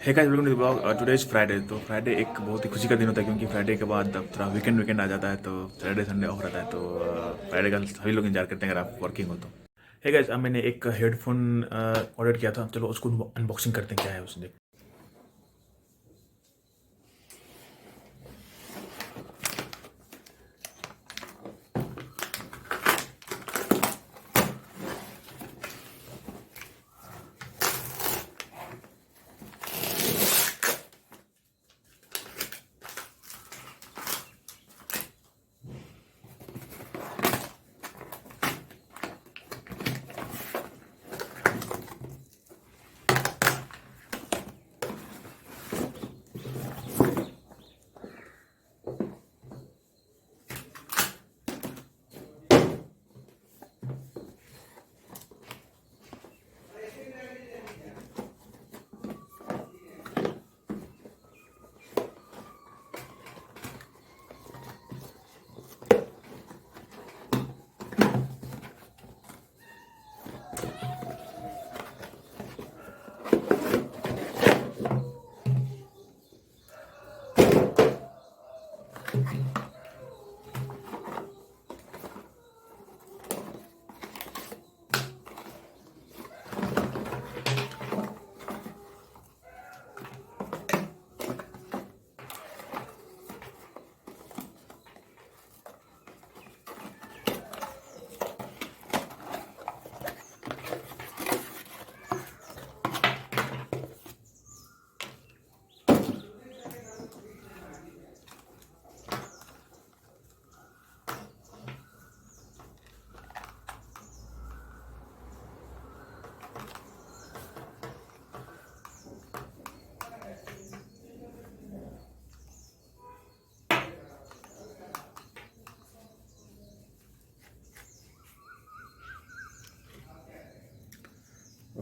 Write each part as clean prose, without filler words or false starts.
Hey guys welcome to the blog. Today is Friday. तो Friday एक बहुत ही खुशी का दिन होता है क्योंकि फ्राइडे के बाद अब थोड़ा वीकेंड आ जाता है, तो सैटरडे संडे ऑफ रहता है। तो फ्राइडे का सभी लोग इंतजार करते हैं अगर आप वर्किंग हो तो। हे गाइस, अब मैंने एक हेडफोन ऑर्डर किया था, चलो उसको अनबॉक्सिंग करते हैं क्या है उसमें।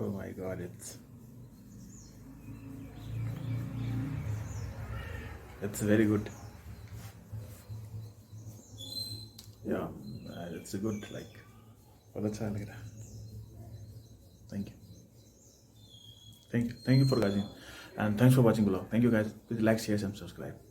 Oh my god, it's very good. Yeah, it's a good like बहुत अच्छा लग रहा है. Thank you. Thank you for guys, and thanks for watching below. Thank you guys. Please like, share, and subscribe.